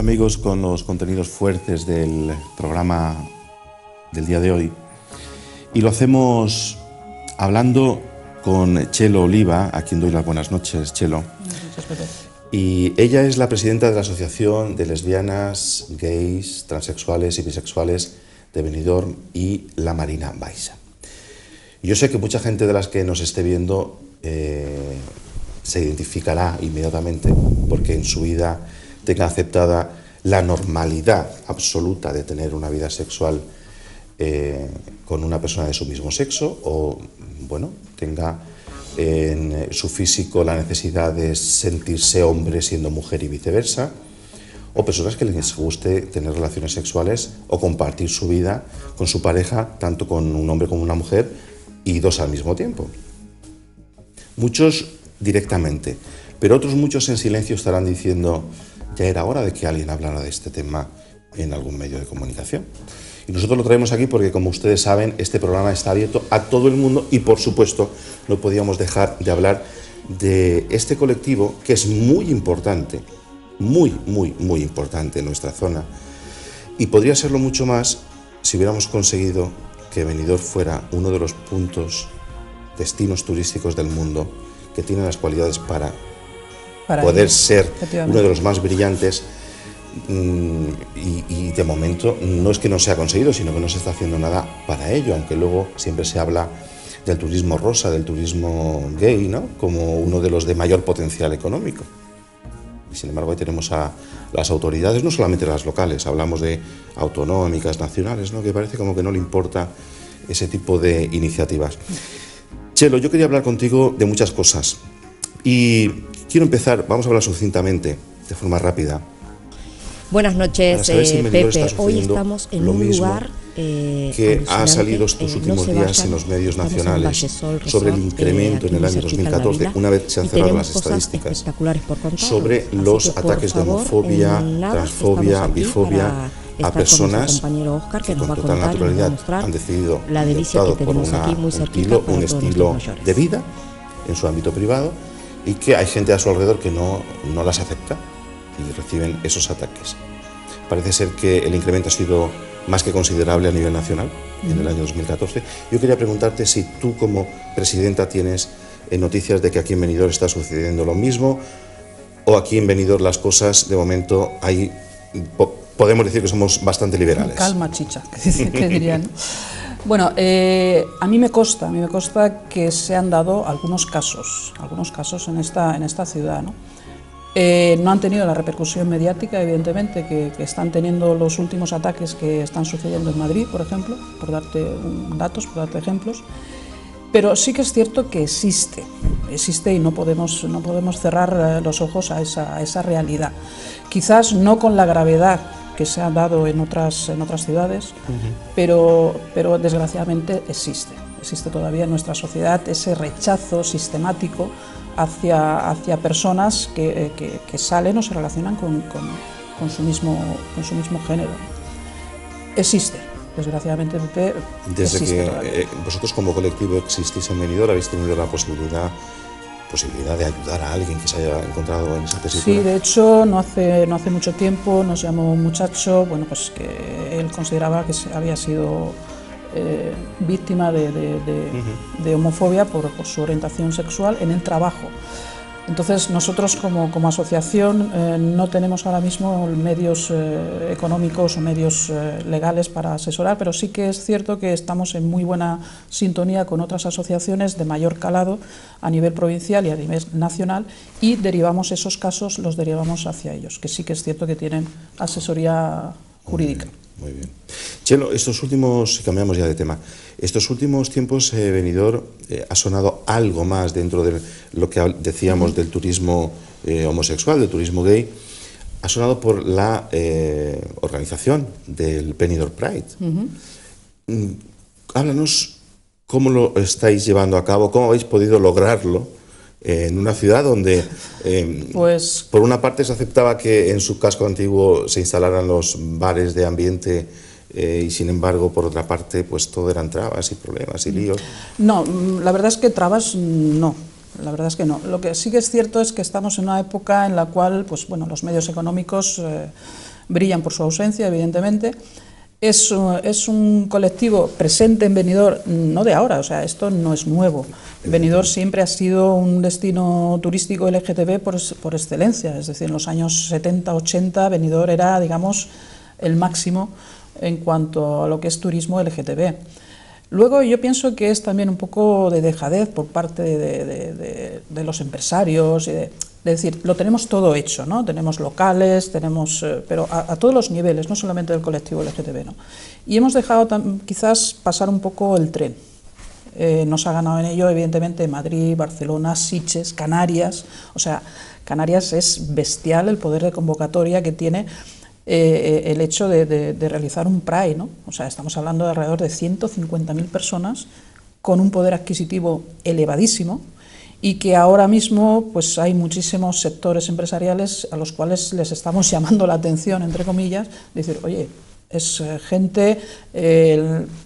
amigos, con los contenidos fuertes del programa del día de hoy. Y lo hacemos hablando con Txelo Oliva, a quien doy las buenas noches. Txelo. Y ella es la presidenta de la Asociación de Lesbianas, Gays, Transexuales y Bisexuales de Benidorm y la Marina Baixa. Yo sé que mucha gente de las que nos esté viendo se identificará inmediatamente porque en su vida tenga aceptada la normalidad absoluta de tener una vida sexual con una persona de su mismo sexo, o bueno, tenga en su físico la necesidad de sentirse hombre siendo mujer y viceversa, o personas que les guste tener relaciones sexuales o compartir su vida con su pareja, tanto con un hombre como una mujer, y dos al mismo tiempo. Muchos directamente, pero otros muchos en silencio estarán diciendo: ya era hora de que alguien hablara de este tema en algún medio de comunicación. Y nosotros lo traemos aquí porque, como ustedes saben, este programa está abierto a todo el mundo y, por supuesto, no podíamos dejar de hablar de este colectivo que es muy importante, muy importante en nuestra zona, y podría serlo mucho más si hubiéramos conseguido que Benidorm fuera uno de los puntos, destinos turísticos del mundo que tiene las cualidades para poder ser uno de los más brillantes. Y de momento no es que no se ha conseguido, sino que no se está haciendo nada para ello, aunque luego siempre se habla del turismo rosa, del turismo gay, ¿no?, como uno de los de mayor potencial económico. Y sin embargo ahí tenemos a las autoridades, no solamente las locales, hablamos de autonómicas, nacionales, ¿no?, que parece como que no le importa ese tipo de iniciativas. Txelo, yo quería hablar contigo de muchas cosas y quiero empezar, vamos a hablar sucintamente, de forma rápida. Buenas noches, si Pepe. Hoy estamos en un lugar que ha salido estos últimos días en los medios nacionales sobre el incremento en el año 2014, una vez se han cerrado las estadísticas, sobre los ataques de homofobia, transfobia, bifobia a personas que con total naturalidad han decidido optado por un estilo de vida en su ámbito privado, y que hay gente a su alrededor que no las acepta y reciben esos ataques. Parece ser que el incremento ha sido más que considerable a nivel nacional en el año 2014. Yo quería preguntarte si tú, como presidenta, tienes noticias de que aquí en Benidorm está sucediendo lo mismo, o aquí en Benidorm las cosas, de momento, hay, podemos decir que somos bastante liberales. Calma, chicha, que dirían. Bueno, a mí me consta que se han dado algunos casos en esta ciudad, ¿no? No han tenido la repercusión mediática, evidentemente, que están teniendo los últimos ataques que están sucediendo en Madrid, por ejemplo, por darte datos, por darte ejemplos, pero sí que es cierto que existe y no podemos cerrar los ojos a esa realidad. Quizás no con la gravedad que se ha dado en otras ciudades, pero desgraciadamente existe todavía en nuestra sociedad ese rechazo sistemático hacia personas que salen o se relacionan con su mismo género. Existe, desgraciadamente, Pepe. Desde que vosotros como colectivo existís en Benidorm, habéis tenido la posibilidad de ayudar a alguien que se haya encontrado en esa tesitura. Sí, de hecho, no hace mucho tiempo nos llamó un muchacho, bueno, pues que él consideraba que había sido víctima de homofobia por su orientación sexual en el trabajo. Entonces nosotros como asociación no tenemos ahora mismo medios económicos o medios legales para asesorar, pero sí que es cierto que estamos en muy buena sintonía con otras asociaciones de mayor calado a nivel provincial y a nivel nacional, y derivamos esos casos, los derivamos hacia ellos, que sí que es cierto que tienen asesoría jurídica. Muy bien. Txelo, cambiamos ya de tema, estos últimos tiempos Benidorm ha sonado algo más dentro de lo que decíamos del turismo homosexual, del turismo gay, ha sonado por la organización del Benidorm Pride. Háblanos cómo lo estáis llevando a cabo, cómo habéis podido lograrlo en una ciudad donde, pues, por una parte se aceptaba que en su casco antiguo se instalaran los bares de ambiente y sin embargo, por otra parte, pues todo eran trabas y problemas y líos. No, la verdad es que trabas no. La verdad es que no. Lo que sí que es cierto es que estamos en una época en la cual, pues bueno, los medios económicos brillan por su ausencia, evidentemente. Es un colectivo presente en Benidorm, no de ahora, o sea, esto no es nuevo. Benidorm siempre ha sido un destino turístico LGTB por excelencia, es decir, en los años 70, 80, Benidorm era, digamos, el máximo en cuanto a lo que es turismo LGTB. Luego yo pienso que es también un poco de dejadez por parte de los empresarios, de decir, lo tenemos todo hecho, ¿no? Tenemos locales, tenemos, pero a todos los niveles, no solamente del colectivo LGTB, ¿no? Y hemos dejado quizás pasar un poco el tren. Nos ha ganado en ello, evidentemente, Madrid, Barcelona, Sitges, Canarias. O sea, Canarias es bestial el poder de convocatoria que tiene el hecho de realizar un Pride, ¿no? O sea, estamos hablando de alrededor de 150.000 personas con un poder adquisitivo elevadísimo, y que ahora mismo pues hay muchísimos sectores empresariales a los cuales les estamos llamando la atención, entre comillas, decir, oye, es gente,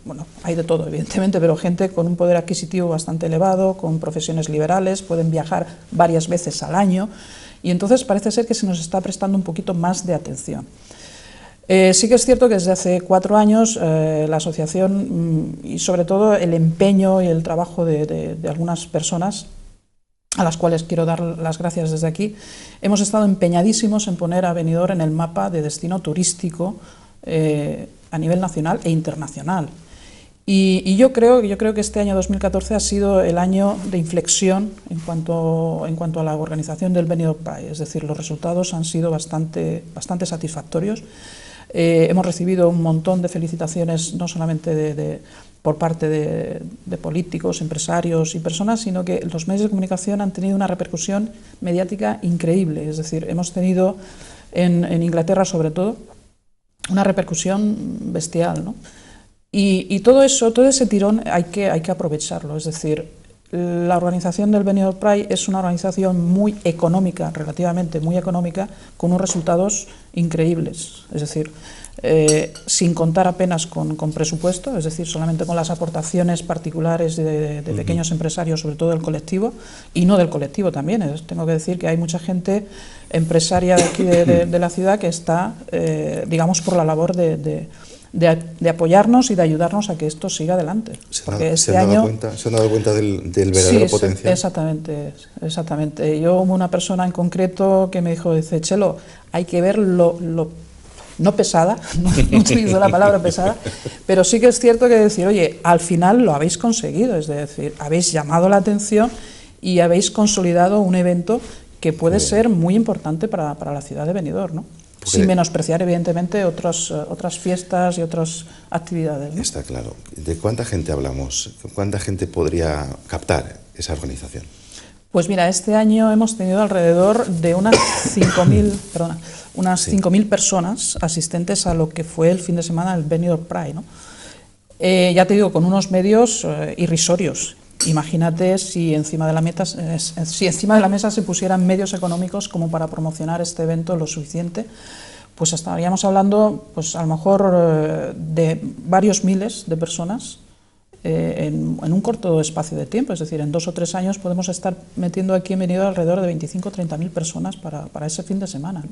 bueno, hay de todo evidentemente, pero gente con un poder adquisitivo bastante elevado, con profesiones liberales, pueden viajar varias veces al año, y entonces parece ser que se nos está prestando un poquito más de atención. Sí que es cierto que desde hace 4 años la asociación, y sobre todo el empeño y el trabajo de algunas personas, a las cuales quiero dar las gracias desde aquí, hemos estado empeñadísimos en poner a Benidorm en el mapa de destino turístico a nivel nacional e internacional. Y yo creo que este año 2014 ha sido el año de inflexión en cuanto a la organización del Benidorm Pride, es decir, los resultados han sido bastante satisfactorios. Hemos recibido un montón de felicitaciones, no solamente por parte de políticos, empresarios y personas, sino que los medios de comunicación han tenido una repercusión mediática increíble. Es decir, hemos tenido en Inglaterra, sobre todo, una repercusión bestial, ¿no? Y todo eso, todo ese tirón hay que aprovecharlo. Es decir, la organización del Benidorm Pride es una organización muy económica, relativamente muy económica, con unos resultados increíbles. Es decir, sin contar apenas con presupuesto, es decir, solamente con las aportaciones particulares de pequeños empresarios, sobre todo del colectivo, y no del colectivo también. Tengo que decir que hay mucha gente empresaria de aquí de la ciudad que está, digamos, por la labor de apoyarnos y de ayudarnos a que esto siga adelante. ¿Se han dado cuenta del verdadero potencial? Exactamente. Yo, hubo una persona en concreto que me dijo, dice, Chelo, hay que ver no pesada, no utilizo la palabra pesada, pero sí que es cierto que decir, oye, al final lo habéis conseguido, es decir, habéis llamado la atención y habéis consolidado un evento que puede ser muy importante para la ciudad de Benidorm, ¿no? Sin menospreciar, evidentemente, otras fiestas y otras actividades, ¿no? Está claro. ¿De cuánta gente hablamos? ¿Cuánta gente podría captar esa organización? Pues mira, este año hemos tenido alrededor de unas 5.000 personas asistentes a lo que fue el fin de semana del Benidorm Pride, ¿no? Ya te digo, con unos medios irrisorios. Imagínate si encima de la mesa se pusieran medios económicos como para promocionar este evento lo suficiente, pues estaríamos hablando, pues a lo mejor de varios miles de personas en un corto espacio de tiempo. Es decir, en 2 o 3 años podemos estar metiendo aquí en Benidorm alrededor de 25 o 30.000 personas para ese fin de semana, ¿no?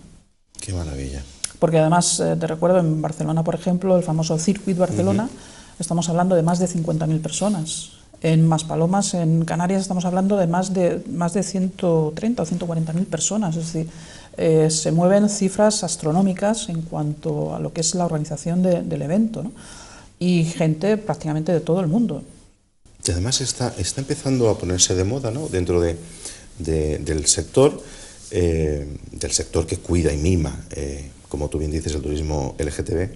Qué maravilla. Porque además, te recuerdo, en Barcelona, por ejemplo, el famoso Circuit Barcelona, estamos hablando de más de 50.000 personas. En Maspalomas, en Canarias, estamos hablando de más de 130 o 140.000 personas. Es decir, se mueven cifras astronómicas en cuanto a lo que es la organización del evento, ¿no? Y gente prácticamente de todo el mundo. Y además está empezando a ponerse de moda, ¿no? Dentro del sector que cuida y mima, como tú bien dices, el turismo LGTB,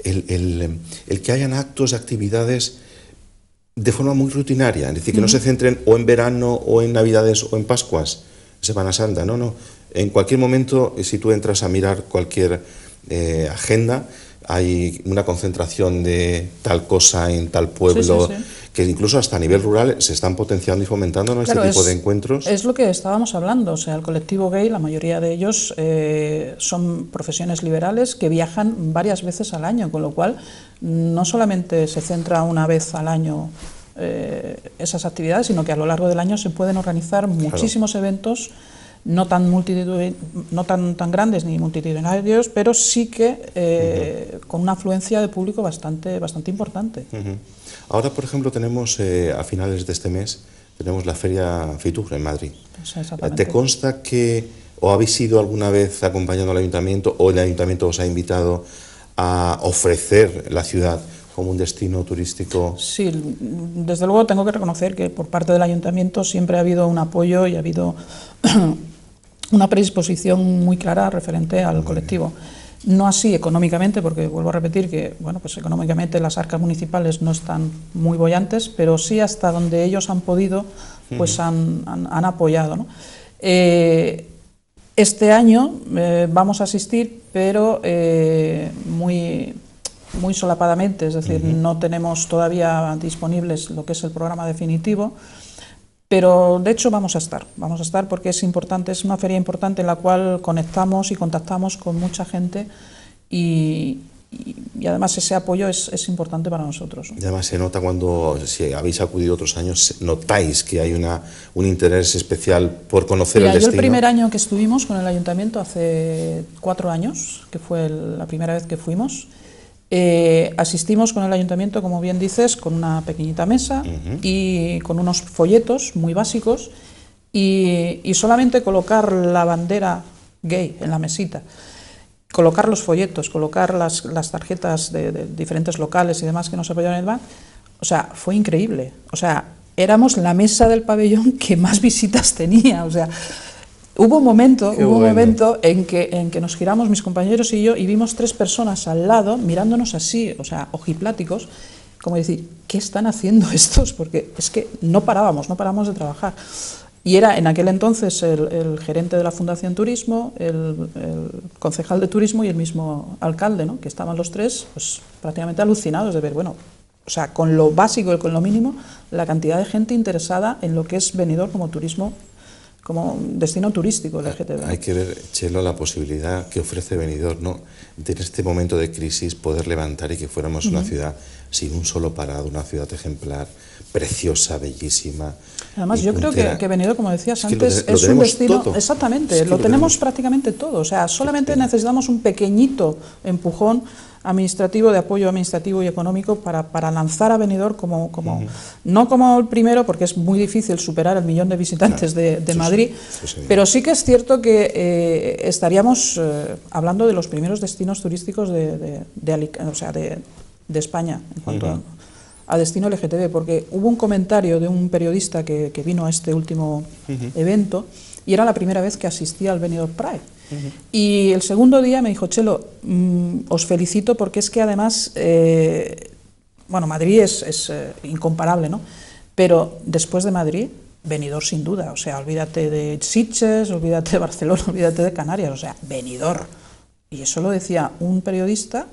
el que hayan actos, actividades de forma muy rutinaria, es decir, que no se centren o en verano o en Navidades o en Pascuas, Semana Santa, no. En cualquier momento, si tú entras a mirar cualquier agenda, hay una concentración de tal cosa en tal pueblo, que incluso hasta a nivel rural se están potenciando y fomentando, ¿no? Este tipo de encuentros. Es lo que estábamos hablando, o sea, el colectivo gay, la mayoría de ellos son profesiones liberales que viajan varias veces al año, con lo cual no solamente se centra una vez al año esas actividades, sino que a lo largo del año se pueden organizar muchísimos eventos no tan grandes ni multitudinarios, pero sí que con una afluencia de público bastante importante. Ahora, por ejemplo, tenemos a finales de este mes, tenemos la Feria Fitur en Madrid. ¿Te consta que o habéis ido alguna vez acompañando al ayuntamiento o el ayuntamiento os ha invitado a ofrecer la ciudad como un destino turístico? Sí, desde luego tengo que reconocer que por parte del ayuntamiento siempre ha habido un apoyo y ha habido una predisposición muy clara referente al colectivo. No así económicamente, porque vuelvo a repetir que bueno, pues económicamente las arcas municipales no están muy bollantes, pero sí hasta donde ellos han podido, pues han apoyado, ¿no? Este año vamos a asistir, pero muy solapadamente, es decir, no tenemos todavía disponibles lo que es el programa definitivo, pero de hecho vamos a estar porque es importante, es una feria importante en la cual conectamos y contactamos con mucha gente y además ese apoyo es importante para nosotros, ¿no? Y además se nota cuando, si habéis acudido otros años, notáis que hay un interés especial por conocer el destino. Yo el primer año que estuvimos con el ayuntamiento, hace 4 años, que fue la primera vez que fuimos, asistimos con el ayuntamiento, como bien dices, con una pequeñita mesa y con unos folletos muy básicos y solamente colocar la bandera gay en la mesita, colocar los folletos, colocar las tarjetas de diferentes locales y demás que nos apoyaron en el BAC, o sea, fue increíble. O sea, éramos la mesa del pabellón que más visitas tenía, o sea, hubo un momento en que nos giramos mis compañeros y yo y vimos 3 personas al lado mirándonos así, o sea, ojipláticos, como decir, ¿qué están haciendo estos? Porque es que no parábamos de trabajar. Y era en aquel entonces el gerente de la Fundación Turismo, el concejal de turismo y el mismo alcalde, ¿no? Que estaban los 3 pues, prácticamente alucinados de ver, bueno, o sea, con lo básico y con lo mínimo, la cantidad de gente interesada en lo que es Benidorm como turismo, como destino turístico del LGTB. Hay que ver, Chelo, la posibilidad que ofrece Benidorm, ¿no? De en este momento de crisis poder levantar y que fuéramos una ciudad sin un solo parado, una ciudad ejemplar, preciosa, bellísima. Además, yo creo que Benidorm, como decías antes, es un destino... Todo. Exactamente, es que lo tenemos prácticamente todo. O sea, solamente necesitamos un pequeñito empujón administrativo, de apoyo administrativo y económico para lanzar a Benidorm no como el primero, porque es muy difícil superar el 1 millón de visitantes de Madrid, pero sí que es cierto que estaríamos hablando de los primeros destinos turísticos de España en cuanto a destino LGTB, porque hubo un comentario de un periodista que vino a este último evento y era la primera vez que asistía al Benidorm Pride. Y el segundo día me dijo, Chelo, os felicito porque es que además, bueno, Madrid es incomparable, ¿no? Pero después de Madrid, Benidorm sin duda, o sea, olvídate de Sitges, olvídate de Barcelona, olvídate de Canarias, o sea, Benidorm. Y eso lo decía un periodista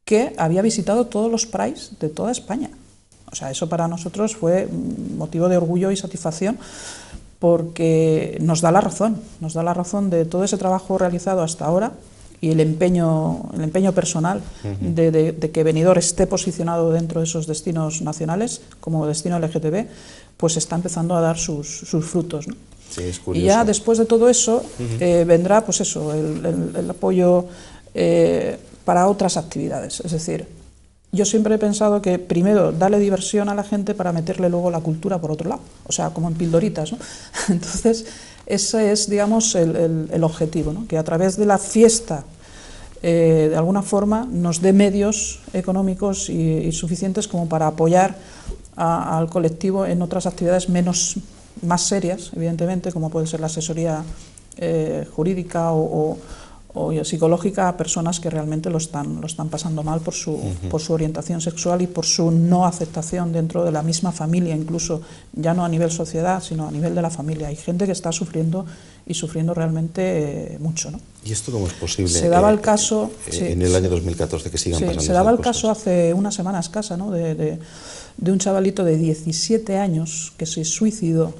que había visitado todos los Prides de toda España. O sea, eso para nosotros fue motivo de orgullo y satisfacción, porque nos da la razón de todo ese trabajo realizado hasta ahora y el empeño personal de que Benidorm esté posicionado dentro de esos destinos nacionales como destino LGTB, pues está empezando a dar sus frutos, ¿no? Sí, es curioso. Y ya después de todo eso vendrá pues eso, el apoyo para otras actividades, es decir, yo siempre he pensado que primero darle diversión a la gente para meterle luego la cultura por otro lado, o sea, como en pildoritas, ¿no? Entonces, ese es, digamos, el objetivo, ¿no? Que a través de la fiesta, de alguna forma, nos dé medios económicos y suficientes como para apoyar al colectivo en otras actividades más serias, evidentemente, como puede ser la asesoría jurídica o psicológica a personas que realmente lo están pasando mal por su orientación sexual y por su no aceptación dentro de la misma familia, incluso ya no a nivel sociedad, sino a nivel de la familia. Hay gente que está sufriendo y sufriendo realmente mucho, ¿no? ¿Y esto cómo es posible? Se daba el caso... en el año 2014 que sigan pasando. Se daba el caso hace una semana escasa, ¿no? de un chavalito de 17 años que se suicidó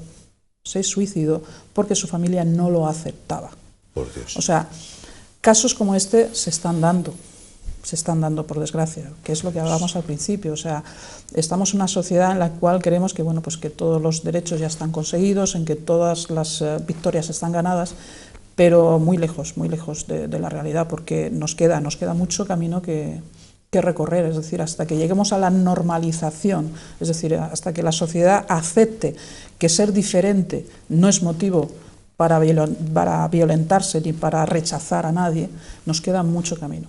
porque su familia no lo aceptaba. Por Dios. O sea, casos como este se están dando. se están dando, por desgracia, que es lo que hablábamos al principio. O sea, estamos en una sociedad en la cual creemos que, bueno, pues que todos los derechos ya están conseguidos, en que todas las victorias están ganadas, pero muy lejos de la realidad, porque nos queda mucho camino que recorrer. Es decir, hasta que lleguemos a la normalización, es decir, hasta que la sociedad acepte que ser diferente no es motivo para violentarse ni para rechazar a nadie, nos queda mucho camino.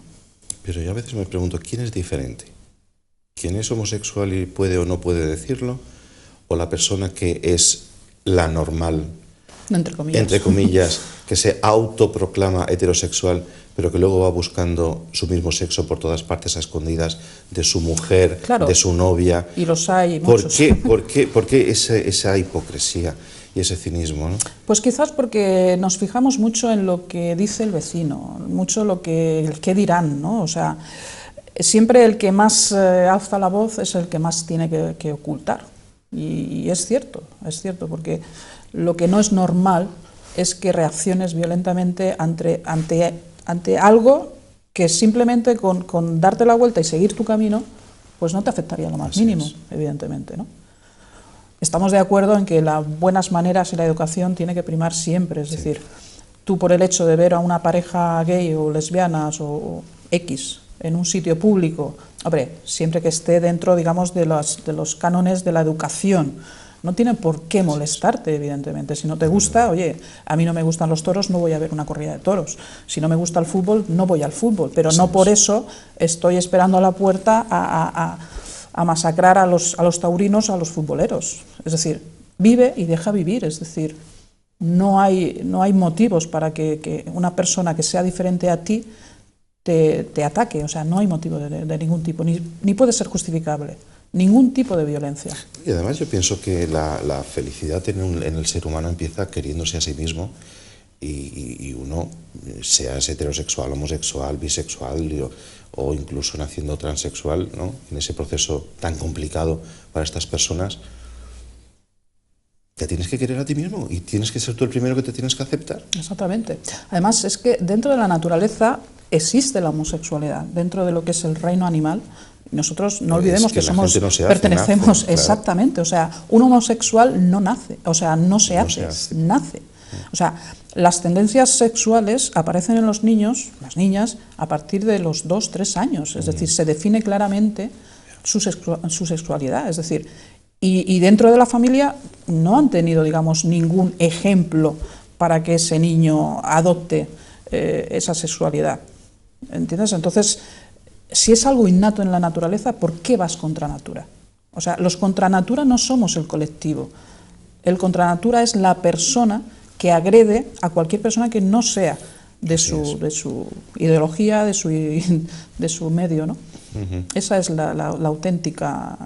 Pero yo a veces me pregunto, ¿quién es diferente? ¿Quién es homosexual y puede o no puede decirlo? ¿O la persona que es la normal, entre comillas, que se autoproclama heterosexual, pero que luego va buscando su mismo sexo por todas partes a escondidas de su mujer, claro, de su novia? Y los hay muchos. ¿Por qué esa hipocresía y ese cinismo, ¿no? Pues quizás porque nos fijamos mucho en lo que dice el vecino, mucho el qué dirán, ¿no? O sea, siempre el que más alza la voz es el que más tiene que ocultar. Y es cierto, porque lo que no es normal es que reacciones violentamente ante algo que simplemente con darte la vuelta y seguir tu camino, pues no te afectaría lo más mínimo, evidentemente, ¿no? Estamos de acuerdo en que las buenas maneras y la educación tiene que primar siempre, es decir, tú por el hecho de ver a una pareja gay o lesbianas o X en un sitio público, hombre, siempre que esté dentro, digamos, de los cánones de la educación, no tiene por qué molestarte, evidentemente. Si no te gusta, oye, a mí no me gustan los toros, no voy a ver una corrida de toros. Si no me gusta el fútbol, no voy al fútbol, pero no por eso estoy esperando a la puerta a masacrar a los taurinos, a los futboleros. Es decir, vive y deja vivir, es decir, no hay motivos para que una persona que sea diferente a ti te ataque, o sea, no hay motivo de ningún tipo, ni puede ser justificable ningún tipo de violencia. Y además yo pienso que la felicidad en el ser humano empieza queriéndose a sí mismo y uno, sea heterosexual, homosexual, bisexual o incluso naciendo transexual, ¿no? En ese proceso tan complicado para estas personas, te tienes que querer a ti mismo y tienes que ser tú el primero que te tienes que aceptar. Exactamente. Además es que dentro de la naturaleza existe la homosexualidad, dentro de lo que es el reino animal. Nosotros no olvidemos que somos, pertenecemos, exactamente, o sea, un homosexual no nace, o sea, no se hace, nace. O sea, las tendencias sexuales aparecen en los niños, las niñas, a partir de los 2, 3 años, es decir, se define claramente su sexualidad, es decir, y dentro de la familia no han tenido, digamos, ningún ejemplo para que ese niño adopte esa sexualidad, ¿entiendes? Entonces, si es algo innato en la naturaleza, ¿por qué vas contra natura? O sea, los contra natura no somos el colectivo. El contra natura es la persona que agrede a cualquier persona que no sea de su ideología, de su medio, ¿no? Esa es la auténtica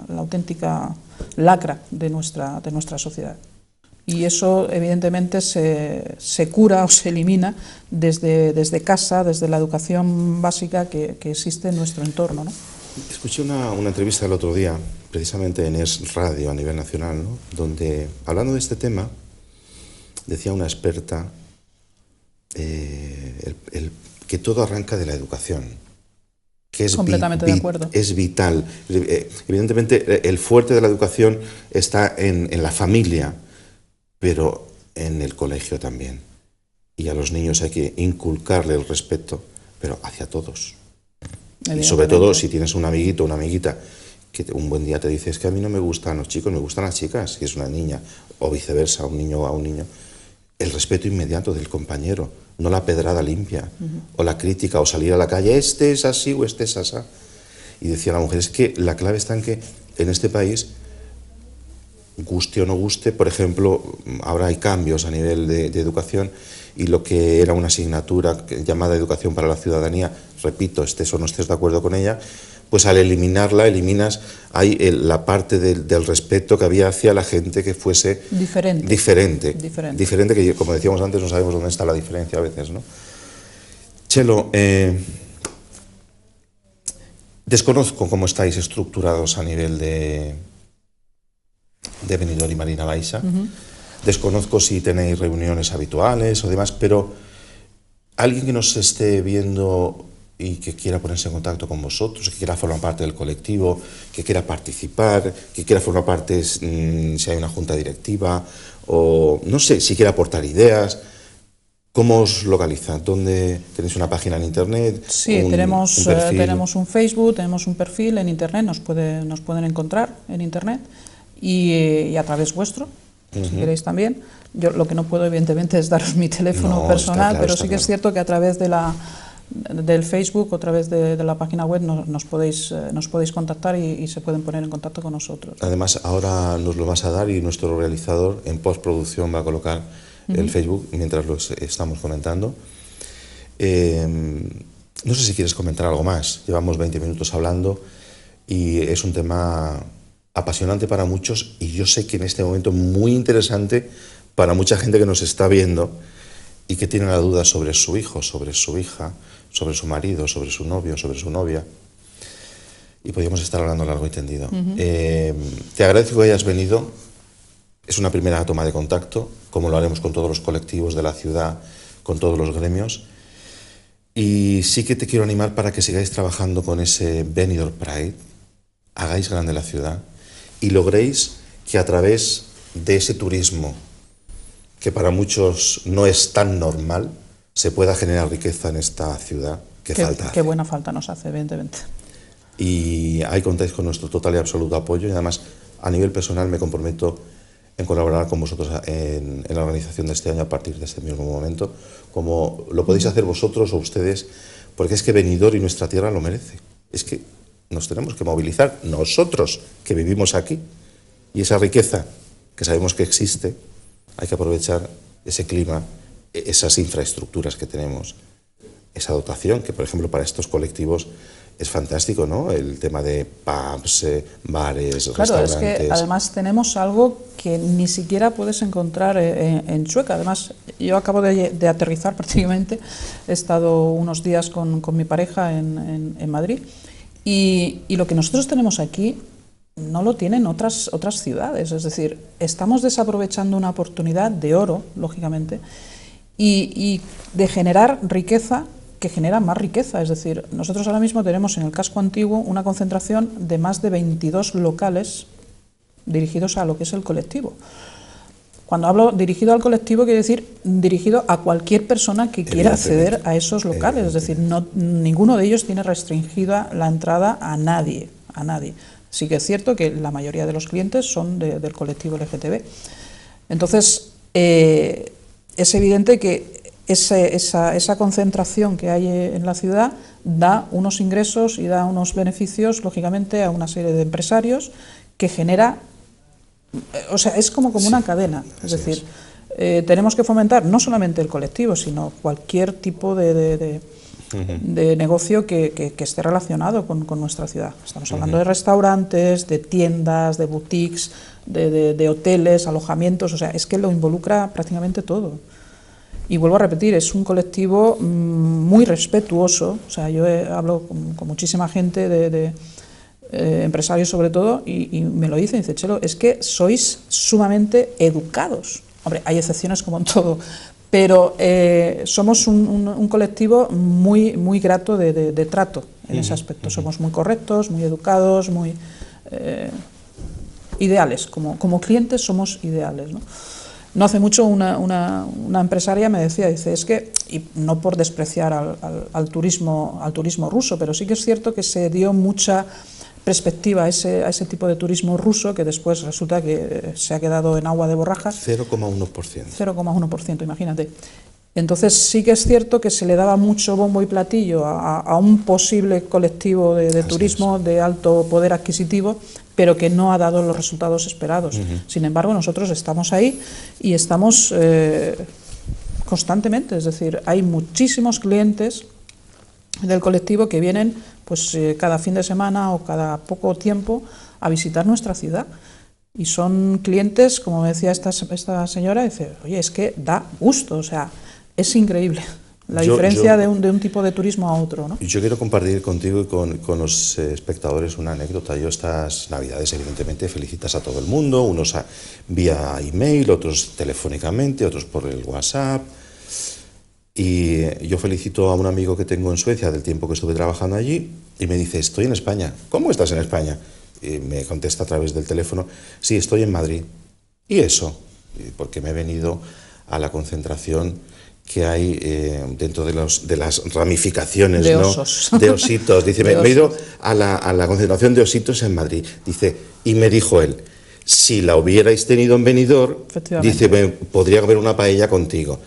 lacra de nuestra sociedad. Y eso, evidentemente, se cura o se elimina desde casa, desde la educación básica que existe en nuestro entorno, ¿no? Escuché una entrevista el otro día, precisamente en Es Radio a nivel nacional, ¿no? Donde, hablando de este tema, decía una experta que todo arranca de la educación. Que es completamente de acuerdo. Es vital. Evidentemente, el fuerte de la educación está en la familia, pero en el colegio también. Y a los niños hay que inculcarle el respeto, pero hacia todos. Y sobre todo si tienes un amiguito o una amiguita que un buen día te dice, es que a mí no me gustan los chicos, me gustan las chicas, si es una niña, o viceversa, un niño a un niño. El respeto inmediato del compañero, no la pedrada limpia, o la crítica, o salir a la calle, este es así o este es asá. Y decía la mujer, es que la clave está en que en este país, guste o no guste, por ejemplo, ahora hay cambios a nivel de educación y lo que era una asignatura llamada Educación para la Ciudadanía, repito, estés o no estés de acuerdo con ella, pues al eliminarla, eliminas ahí la parte del respeto que había hacia la gente que fuese diferente, que como decíamos antes no sabemos dónde está la diferencia a veces, ¿no? Chelo, desconozco cómo estáis estructurados a nivel de Benidorm y Marina Baixa. Desconozco si tenéis reuniones habituales o demás, pero alguien que nos esté viendo y que quiera ponerse en contacto con vosotros, que quiera formar parte del colectivo, que quiera participar, que quiera formar parte si hay una junta directiva, o no sé, si quiere aportar ideas, ¿cómo os localiza? ¿Dónde tenéis una página en internet? Sí, tenemos un Facebook, tenemos un perfil en internet, nos pueden encontrar en internet y a través vuestro, si queréis también. Yo lo que no puedo, evidentemente, es daros mi teléfono personal, pero sí que es cierto que a través del Facebook o a través de la página web nos podéis contactar y se pueden poner en contacto con nosotros. Además, ahora nos lo vas a dar y nuestro realizador en postproducción va a colocar el Facebook mientras lo estamos comentando. No sé si quieres comentar algo más. Llevamos 20 minutos hablando y es un tema apasionante para muchos y yo sé que en este momento muy interesante para mucha gente que nos está viendo y que tiene la duda sobre su hijo, sobre su hija, sobre su marido, sobre su novio, sobre su novia. Y podríamos estar hablando largo y tendido. Te agradezco que hayas venido. Es una primera toma de contacto, como lo haremos con todos los colectivos de la ciudad, con todos los gremios. Y sí que te quiero animar para que sigáis trabajando con ese Benidorm Pride, hagáis grande la ciudad y logréis que a través de ese turismo, que para muchos no es tan normal, se pueda generar riqueza en esta ciudad que falta hace. Qué buena falta nos hace, evidentemente. Y ahí contáis con nuestro total y absoluto apoyo y además a nivel personal me comprometo en colaborar con vosotros en la organización de este año a partir de este mismo momento, como lo podéis hacer vosotros o ustedes, porque es que Benidorm y nuestra tierra lo merece. Es que nos tenemos que movilizar nosotros que vivimos aquí y esa riqueza que sabemos que existe, hay que aprovechar ese clima, esas infraestructuras que tenemos, esa dotación que, por ejemplo, para estos colectivos es fantástico, ¿no? El tema de pubs, bares, restaurantes. Claro, es que además tenemos algo que ni siquiera puedes encontrar en Chueca. Además, yo acabo de aterrizar prácticamente, he estado unos días con mi pareja en Madrid y lo que nosotros tenemos aquí no lo tienen otras ciudades. Es decir, estamos desaprovechando una oportunidad de oro, lógicamente, y de generar riqueza que genera más riqueza. Es decir, nosotros ahora mismo tenemos en el casco antiguo una concentración de más de 22 locales dirigidos a lo que es el colectivo. Cuando hablo dirigido al colectivo, quiere decir dirigido a cualquier persona que quiera acceder a esos locales. Es decir, ninguno de ellos tiene restringida la entrada a nadie. Sí que es cierto que la mayoría de los clientes son del colectivo LGTB. Entonces, es evidente que esa concentración que hay en la ciudad da unos ingresos y da unos beneficios, lógicamente, a una serie de empresarios que genera, o sea, es como una cadena. Es decir, tenemos que fomentar no solamente el colectivo, sino cualquier tipo de negocio que esté relacionado con nuestra ciudad. Estamos hablando de restaurantes, de tiendas, de boutiques, de hoteles, alojamientos, o sea, es que lo involucra prácticamente todo. Y vuelvo a repetir, es un colectivo muy respetuoso. O sea, yo hablo con muchísima gente, de empresarios sobre todo, y me lo dicen, dice, Chelo, es que sois sumamente educados. Hombre, hay excepciones como en todo, pero somos un colectivo muy grato de trato en ese aspecto. Somos muy correctos, muy educados, muy ideales. Como clientes somos ideales, ¿no? No hace mucho una empresaria me decía, dice, es que, y no por despreciar al turismo ruso, pero sí que es cierto que se dio mucha perspectiva a ese tipo de turismo ruso que después resulta que se ha quedado en agua de borrajas. 0,1%. 0,1%, imagínate. Entonces sí que es cierto que se le daba mucho bombo y platillo a un posible colectivo de turismo de alto poder adquisitivo, pero que no ha dado los resultados esperados. Sin embargo, nosotros estamos ahí y estamos constantemente, es decir, hay muchísimos clientes del colectivo que vienen pues cada fin de semana o cada poco tiempo a visitar nuestra ciudad. Y son clientes, como me decía esta señora, dice, oye, es que da gusto, o sea, es increíble la diferencia de un tipo de turismo a otro, ¿no? Yo quiero compartir contigo y con los espectadores una anécdota. Yo estas Navidades, evidentemente, felicitas a todo el mundo, unos vía email, otros telefónicamente, otros por el WhatsApp. Y yo felicito a un amigo que tengo en Suecia del tiempo que estuve trabajando allí y me dice, estoy en España. ¿Cómo estás en España? Y me contesta a través del teléfono, sí, estoy en Madrid. ¿Y eso? Porque me he venido a la concentración que hay dentro de las ramificaciones de, ¿no? osos. De ositos. Dice, me he ido a la concentración de ositos en Madrid. Dice, y me dijo él, si la hubierais tenido en Benidorm, dice, podría haber una paella contigo.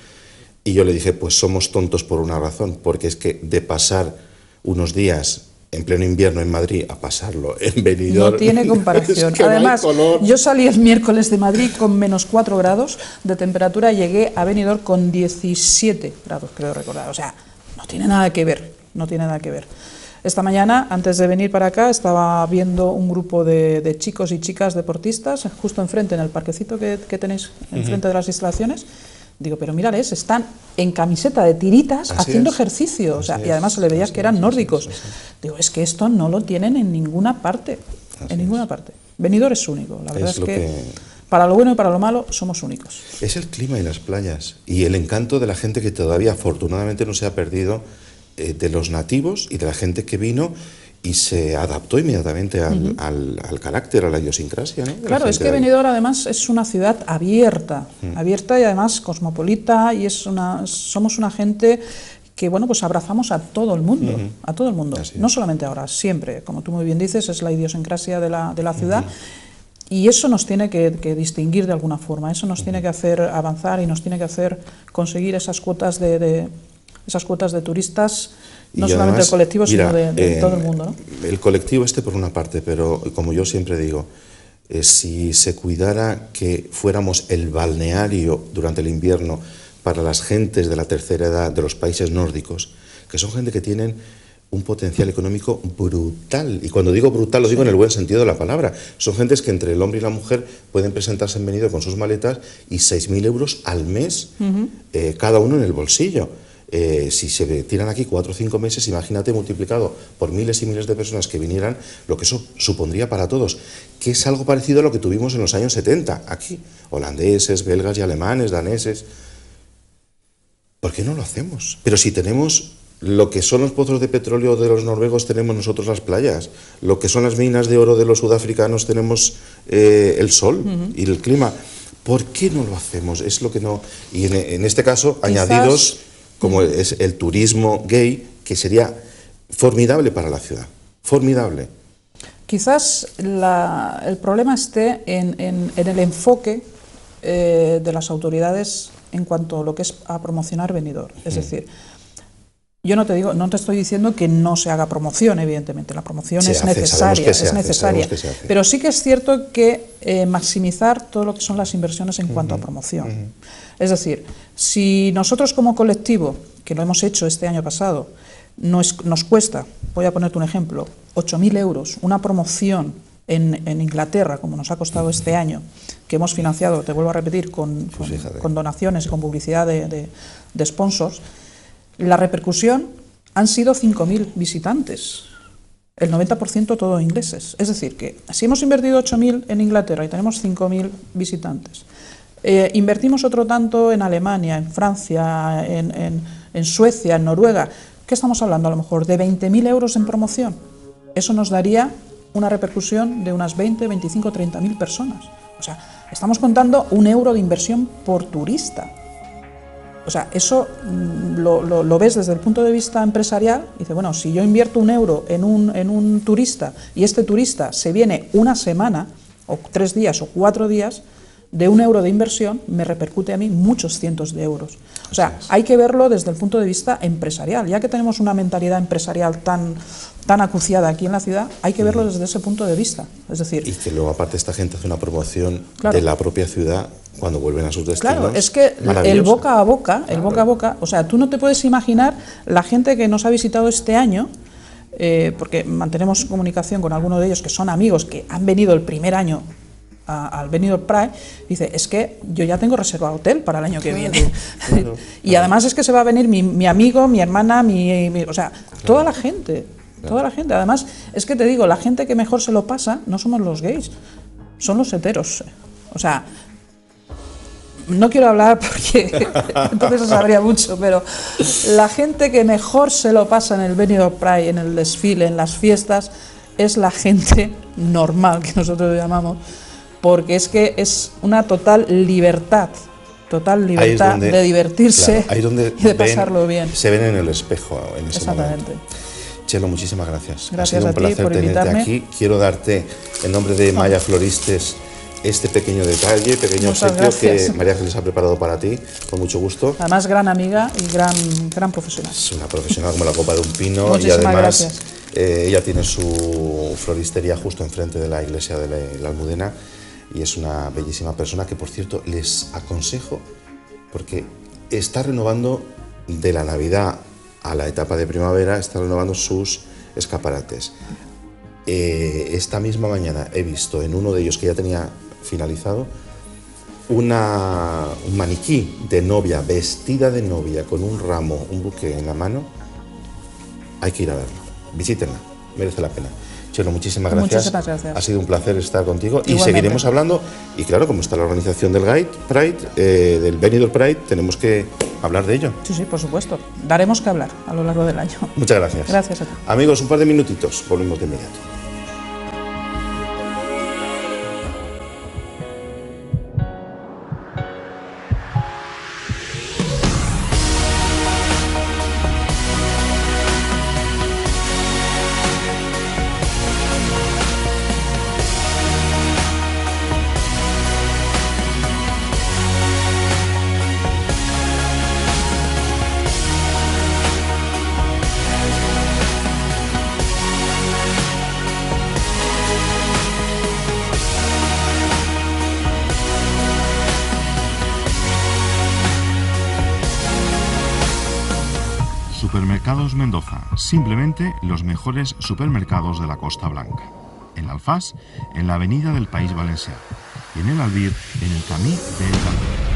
Y yo le dije, pues somos tontos por una razón, porque es que de pasar unos días en pleno invierno en Madrid a pasarlo en Benidorm... No tiene comparación. Es que además, no yo salí el miércoles de Madrid con -4 grados de temperatura, llegué a Benidorm con 17 grados, creo recordar. O sea, no tiene nada que ver, no tiene nada que ver. Esta mañana, antes de venir para acá, estaba viendo un grupo de chicos y chicas deportistas, justo enfrente, en el parquecito que tenéis enfrente de las instalaciones. Digo, pero mírales, están en camiseta de tiritas haciendo ejercicio, o sea, y además se le veía que eran nórdicos. Digo, es que esto no lo tienen en ninguna parte, en ninguna parte. Benidorm es único, la verdad es que para lo bueno y para lo malo somos únicos. Es el clima y las playas y el encanto de la gente que todavía afortunadamente no se ha perdido, de los nativos y de la gente que vino y se adaptó inmediatamente al carácter, a la idiosincrasia, ¿no? Claro, es que Benidorm además es una ciudad abierta, abierta y además cosmopolita, y somos una gente que, bueno, pues abrazamos a todo el mundo, a todo el mundo, no solamente ahora, siempre, como tú muy bien dices, es la idiosincrasia de la ciudad. Y eso nos tiene que distinguir de alguna forma, eso nos tiene que hacer avanzar y nos tiene que hacer conseguir esas cuotas de turistas. No solamente del colectivo, sino de todo el mundo, ¿no? El colectivo por una parte, pero como yo siempre digo, si se cuidara que fuéramos el balneario durante el invierno para las gentes de la tercera edad de los países nórdicos, que son gente que tienen un potencial económico brutal, y cuando digo brutal lo digo en el buen sentido de la palabra, son gentes que entre el hombre y la mujer pueden presentarse en Benidorm con sus maletas y 6.000 euros al mes, cada uno en el bolsillo. Si se tiran aquí 4 o 5 meses, imagínate multiplicado por miles y miles de personas que vinieran, lo que eso supondría para todos, que es algo parecido a lo que tuvimos en los años 70 aquí, holandeses, belgas y alemanes, daneses. ¿Por qué no lo hacemos? Pero si tenemos lo que son los pozos de petróleo de los noruegos, tenemos nosotros las playas, lo que son las minas de oro de los sudafricanos, tenemos el sol y el clima. ¿Por qué no lo hacemos? Es lo que no... Y en este caso, añadidos como es el turismo gay, que sería formidable para la ciudad, formidable. Quizás el problema esté en el enfoque de las autoridades en cuanto a lo que es a promocionar Benidorm. Es decir, yo no te estoy diciendo que no se haga promoción, evidentemente, la promoción es necesaria, pero sí que es cierto que maximizar todo lo que son las inversiones en cuanto a promoción. Es decir, si nosotros como colectivo, que lo hemos hecho este año pasado, nos cuesta, voy a ponerte un ejemplo, 8.000 euros, una promoción en Inglaterra, como nos ha costado este año, que hemos financiado, te vuelvo a repetir, con donaciones y con publicidad de sponsors, la repercusión han sido 5.000 visitantes, el 90% todo ingleses. Es decir, que si hemos invertido 8.000 en Inglaterra y tenemos 5.000 visitantes, invertimos otro tanto en Alemania, en Francia, en Suecia, en Noruega, ¿qué estamos hablando? A lo mejor de 20.000 euros en promoción. Eso nos daría una repercusión de unas 20, 25, 30.000 personas. O sea, estamos contando 1 euro de inversión por turista. O sea, eso lo ves desde el punto de vista empresarial. Dice, bueno, si yo invierto 1 euro en un turista y este turista se viene una semana, o 3 días o 4 días, de 1 euro de inversión me repercute a mí muchos cientos de euros. O sea, hay que verlo desde el punto de vista empresarial. Ya que tenemos una mentalidad empresarial tan acuciada aquí en la ciudad, hay que verlo desde ese punto de vista. Es decir, y que luego aparte esta gente hace una promoción de la propia ciudad cuando vuelven a sus destinos. Claro, es que el boca a boca, o sea, tú no te puedes imaginar la gente que nos ha visitado este año, porque mantenemos comunicación con algunos de ellos que son amigos que han venido el primer año al Benidorm Pride, dice, es que yo ya tengo reservado hotel para el año que viene. Y además es que se va a venir mi amigo, mi hermana, o sea, toda la gente. Toda la gente. Además, es que te digo, la gente que mejor se lo pasa no somos los gays, son los heteros. O sea, no quiero hablar porque entonces se sabría mucho, pero la gente que mejor se lo pasa en el Benidorm Pride, en el desfile, en las fiestas, es la gente normal, que nosotros llamamos, porque es que es una total libertad de divertirse, claro, ahí donde y de pasarlo bien. Se ven en el espejo en ese Exactamente. momento. Chelo, muchísimas gracias. Gracias ha sido un placer por tenerte invitarme. aquí. Quiero darte, en nombre de Maya Floristes, este pequeño detalle, pequeño obsequio que María Ángeles ha preparado para ti, con mucho gusto. Además, gran amiga y gran profesional. Es una profesional como la copa de un pino. Muchísimas y además gracias. Ella tiene su floristería justo enfrente de la iglesia de la Almudena y es una bellísima persona que, por cierto, les aconsejo, porque está renovando de la Navidad a la etapa de primavera, está renovando sus escaparates. Esta misma mañana he visto en uno de ellos, que ya tenía finalizado, un maniquí de novia, vestida de novia, con un ramo, un buque en la mano. Hay que ir a verlo, visítenla, merece la pena. Chelo, muchísimas gracias. Muchísimas gracias. Ha sido un placer estar contigo. Igualmente. Y seguiremos hablando. Y claro, como está la organización del Pride, del Benidorm Pride, tenemos que hablar de ello. Sí, por supuesto. Daremos que hablar a lo largo del año. Muchas gracias. Gracias a ti. Amigos, un par de minutitos. Volvemos de inmediato. Supermercados Mendoza, simplemente los mejores supermercados de la Costa Blanca. En Alfás, en la avenida del País Valenciano, y en el Albir, en el Camí del Camí.